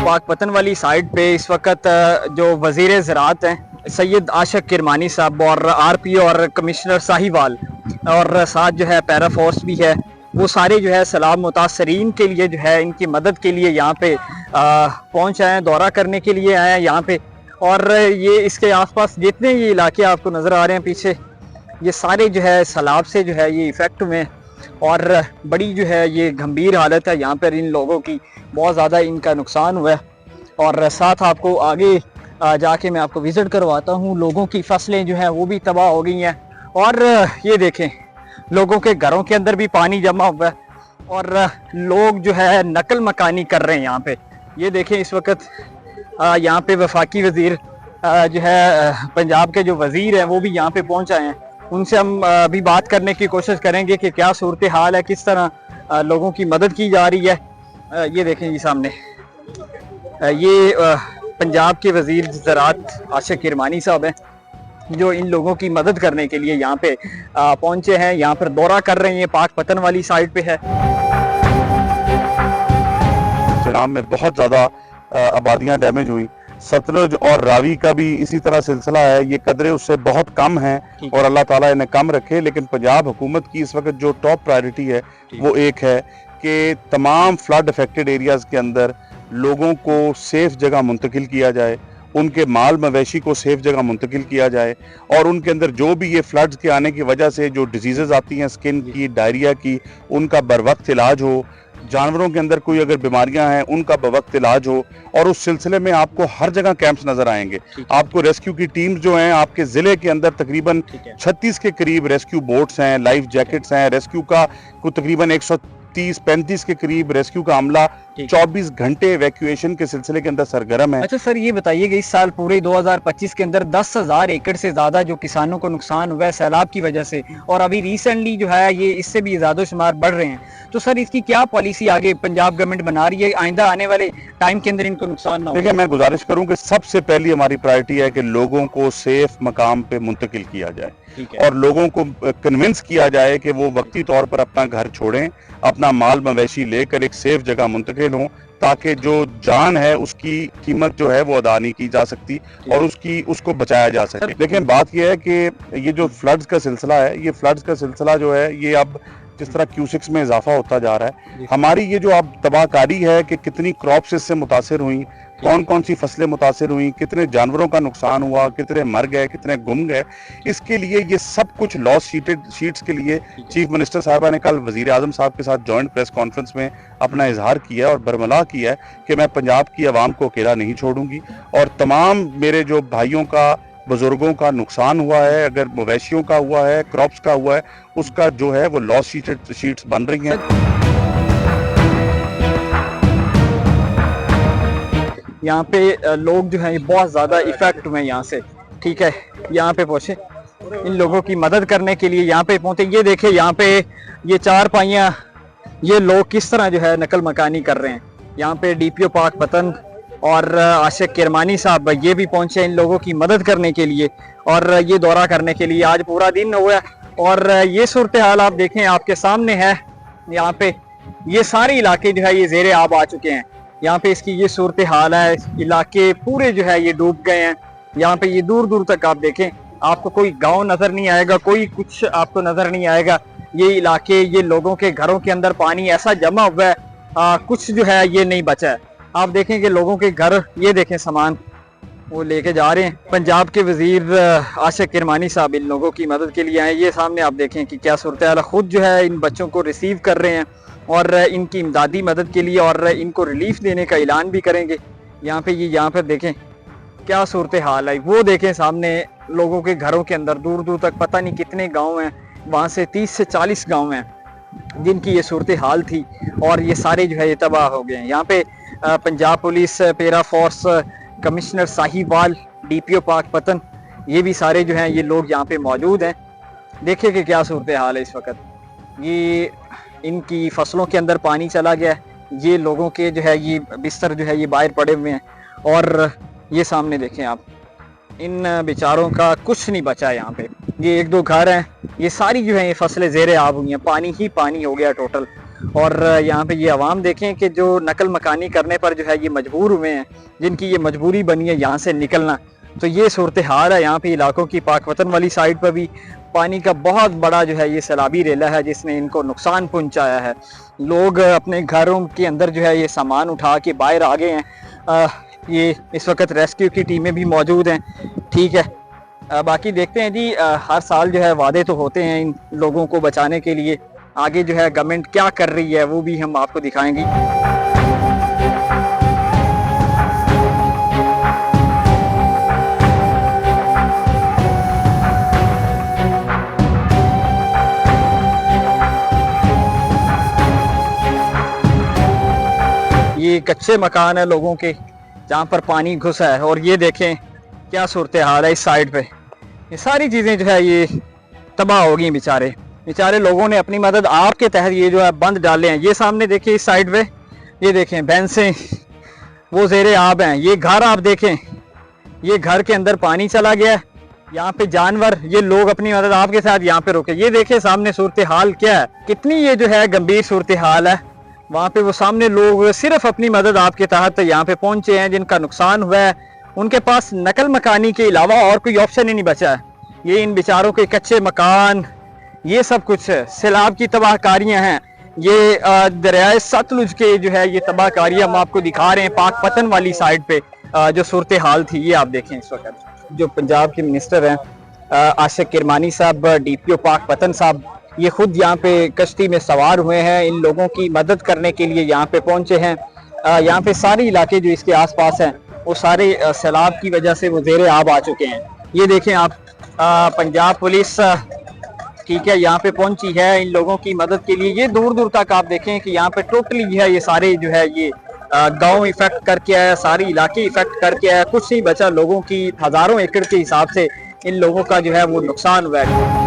पाकपतन वाली साइड पे इस वक्त जो वजीर ज़राअत हैं सैयद आशिक किरमानी साहब और RPO और कमिश्नर साहिवाल और साथ जो है पैरा फोर्स भी है, वो सारे जो है सैलाब मुतासरीन के लिए जो है इनकी मदद के लिए यहाँ पे पहुँच आए हैं, दौरा करने के लिए आए हैं यहाँ पे। और ये इसके आसपास जितने ये इलाके आपको नज़र आ रहे हैं पीछे, ये सारे जो है सैलाब से जो है ये इफ़ेक्ट हुए हैं और बड़ी जो है ये गंभीर हालत है यहाँ पर। इन लोगों की बहुत ज़्यादा इनका नुकसान हुआ है और साथ आपको आगे जाके मैं आपको विज़िट करवाता हूँ। लोगों की फसलें जो हैं वो भी तबाह हो गई हैं और ये देखें लोगों के घरों के अंदर भी पानी जमा हुआ है और लोग जो है नकल मकानी कर रहे हैं यहाँ पे। ये देखें इस वक्त यहाँ पे वफाकी वज़ीर जो है पंजाब के जो वज़ीर हैं वो भी यहाँ पे पहुँच आए हैं। उनसे हम अभी बात करने की कोशिश करेंगे कि क्या सूरत हाल है, किस तरह लोगों की मदद की जा रही है। ये देखें जी सामने ये पंजाब के वज़ीर ज़राअत आशिक किरमानी साहब हैं जो इन लोगों की मदद करने के लिए यहाँ पे पहुंचे हैं, यहाँ पर दौरा कर रहे हैं। पाकपतन वाली साइड पे है। चनाब में बहुत ज़्यादा आबादियाँ डैमेज हुई। सतलुज और रावी का भी इसी तरह सिलसिला है। ये कदरे उससे बहुत कम हैं और अल्लाह ताला इन्हें कम रखे। लेकिन पंजाब हुकूमत की इस वक्त जो टॉप प्रायोरिटी है वो एक है कि तमाम फ्लड अफेक्टेड एरियाज़ के अंदर लोगों को सेफ जगह मुंतकिल किया जाए, उनके माल मवेशी को सेफ जगह मुंतकिल किया जाए और उनके अंदर जो भी ये फ्लड्स के आने की वजह से जो डिजीज़ेज़ आती हैं स्किन की, डायरिया की, उनका बर वक्त इलाज हो। जानवरों के अंदर कोई अगर बीमारियां हैं उनका बवक्त इलाज हो। और उस सिलसिले में आपको हर जगह कैंप्स नजर आएंगे। आपको रेस्क्यू की टीम्स जो हैं आपके जिले के अंदर तकरीबन 36 के करीब रेस्क्यू बोट्स हैं, लाइफ जैकेट्स हैं। रेस्क्यू का को तकरीबन 130-35 के करीब रेस्क्यू का अमला 24 घंटे इवैक्यूएशन के सिलसिले के अंदर सरगर्म है। अच्छा सर, ये बताइए कि इस साल पूरे 2025 के अंदर 10,000 एकड़ से ज्यादा जो किसानों को नुकसान हुआ है सैलाब की वजह से, और अभी रिसेंटली जो है ये इससे भी ज्यादा शुमार बढ़ रहे हैं, तो सर इसकी क्या पॉलिसी आगे पंजाब गवर्नमेंट बना रही है आइंदा आने वाले टाइम के अंदर इनको नुकसान ना हो? देखिए, मैं गुजारिश करूं कि सबसे पहली हमारी प्रायोरिटी है कि लोगों को सेफ मकाम पे मुंतकिल किया जाए और लोगों को कन्विंस किया जाए कि वो वक्ती तौर पर अपना घर छोड़ें, अपना माल मवेशी लेकर एक सेफ जगह मुंतकिल हों, ताकि जो जान है उसकी कीमत जो है वो अदा नहीं की जा सकती और उसको बचाया जा सके। लेकिन बात यह है कि ये जो फ्लड्स का सिलसिला है, ये फ्लड्स का सिलसिला जो है ये अब जिस तरह Q6 में इजाफा होता जा रहा है, हमारी ये जो अब तबाहकारी है कि कितनी क्रॉप्स इससे मुतासिर हुई, कौन कौन सी फसलें मुतासिर हुई, कितने जानवरों का नुकसान हुआ, कितने मर गए, कितने गुम गए, इसके लिए ये सब कुछ लॉस शीट्स के लिए चीफ मिनिस्टर साहबा ने कल वजीर आजम साहब के साथ जॉइंट प्रेस कॉन्फ्रेंस में अपना इजहार किया और बरमला किया है कि मैं पंजाब की आवाम को अकेला नहीं छोड़ूंगी और तमाम मेरे जो भाइयों का, बुजुर्गों का नुकसान हुआ है, अगर मवेशियों का हुआ है, क्रॉप्स का हुआ है, उसका जो है वो लॉस शीट्स बन रही हैं। यहाँ पे लोग जो हैं बहुत ज़्यादा इफेक्ट हुए यहाँ से, ठीक है, यहाँ पे पहुँचे, इन लोगों की मदद करने के लिए यहाँ पे पहुँचे। ये देखे यहाँ पे ये चार पाइयाँ, ये लोग किस तरह जो है नकल मकानी कर रहे हैं। यहाँ पे DPO पाकपतन और आशिक किरमानी साहब ये भी पहुँचे इन लोगों की मदद करने के लिए और ये दौरा करने के लिए। आज पूरा दिन हुआ और ये सूरत हाल आप देखें आपके सामने है। यहाँ पे ये सारे इलाके जो है ये ज़ेरे आब आ चुके हैं। यहाँ पे इसकी ये सूरत हाल है, इलाके पूरे जो है ये डूब गए हैं। यहाँ पे ये दूर दूर तक आप देखें, आपको कोई गांव नजर नहीं आएगा, कोई कुछ आपको नजर नहीं आएगा। ये इलाके, ये लोगों के घरों के अंदर पानी ऐसा जमा हुआ है, कुछ जो है ये नहीं बचा है। आप देखें कि लोगों के घर, ये देखें सामान वो लेके जा रहे हैं। पंजाब के वजीर आशिक किरमानी साहब इन लोगों की मदद के लिए आए। ये सामने आप देखें कि क्या सूरत हाल, खुद जो है इन बच्चों को रिसीव कर रहे हैं और इनकी इमदादी मदद के लिए और इनको रिलीफ देने का ऐलान भी करेंगे। यहाँ पे ये यहाँ पर देखें क्या सूरत हाल है। वो देखें सामने लोगों के घरों के अंदर दूर दूर तक पता नहीं कितने गांव हैं, वहाँ से 30 से 40 गांव हैं जिनकी ये सूरत हाल थी और ये सारे जो है ये तबाह हो गए हैं। यहाँ पे Punjab police, para force, commissioner Sahiwal, DPO Pakpattan, ये भी सारे जो हैं ये लोग यहाँ पे मौजूद हैं। देखें कि क्या सूरत हाल है इस वक्त। ये इनकी फसलों के अंदर पानी चला गया है, ये लोगों के जो है ये बिस्तर जो है ये बाहर पड़े हुए हैं और ये सामने देखें आप, इन बेचारों का कुछ नहीं बचा है। यहाँ पे ये 1-2 घर हैं, ये सारी जो है ये फसलें ज़ेरे आब हुई हैं, पानी ही पानी हो गया टोटल। और यहाँ पे ये आवाम देखें कि जो नकल मकानी करने पर जो है ये मजबूर हुए हैं, जिनकी ये मजबूरी बनी है यहाँ से निकलना। तो ये सूरत हाल है यहाँ पे इलाकों की। पाकवतन वाली साइड पर भी पानी का बहुत बड़ा जो है ये सैलाबी रेला है जिसने इनको नुकसान पहुँचाया है। लोग अपने घरों के अंदर जो है ये सामान उठा के बाहर आ गए हैं। ये इस वक्त रेस्क्यू की टीमें भी मौजूद हैं, ठीक है। बाकी देखते हैं जी, हर साल जो है वादे तो होते हैं इन लोगों को बचाने के लिए। आगे जो है गवर्नमेंट क्या कर रही है वो भी हम आपको दिखाएंगे। ये कच्चे मकान है लोगों के जहाँ पर पानी घुसा है, और ये देखें क्या सूरत हाल है इस साइड पे। ये सारी चीज़ें जो है ये तबाह हो गई। बेचारे लोगों ने अपनी मदद आपके तहत ये जो है बंद डाले हैं। ये सामने देखिए इस साइड पे, ये देखें भैंसें वो ज़ेरे आब हैं। ये घर आप देखें, ये घर के अंदर पानी चला गया है। यहाँ पे जानवर, ये लोग अपनी मदद आपके साथ यहाँ पे रोके। ये देखें सामने सूरत हाल क्या है, कितनी ये जो है गंभीर सूरत हाल है। वहाँ पे वो सामने लोग सिर्फ अपनी मदद आपके तहत यहाँ पे पहुंचे हैं जिनका नुकसान हुआ है। उनके पास नकल मकानी के अलावा और कोई ऑप्शन ही नहीं बचा है। ये इन बेचारों के कच्चे मकान, ये सब कुछ सैलाब की तबाहकारियां हैं। ये दरियाए सतलुज के जो है ये तबाहकारियां हम आपको दिखा रहे हैं पाकपतन वाली साइड पे जो सूरत हाल थी। ये आप देखें इस वक्त जो पंजाब के मिनिस्टर हैं आशिक किरमानी साहब, DPO पाकपतन साहब, ये खुद यहाँ पे कश्ती में सवार हुए हैं, इन लोगों की मदद करने के लिए यहाँ पे पहुंचे हैं। यहाँ पे सारे इलाके जो इसके आसपास हैं वो सारे सैलाब की वजह से वो ज़ेरे आब आ चुके हैं। ये देखें आप, पंजाब पुलिस ठीक है यहाँ पे पहुंची है इन लोगों की मदद के लिए। ये दूर दूर तक आप देखें कि यहाँ पे टोटली जो है ये सारे जो है ये गांव इफेक्ट करके आया, सारे इलाके इफेक्ट करके आया। कुछ नहीं बचा, लोगों की हज़ारों एकड़ के हिसाब से इन लोगों का जो है वो नुकसान हुआ है।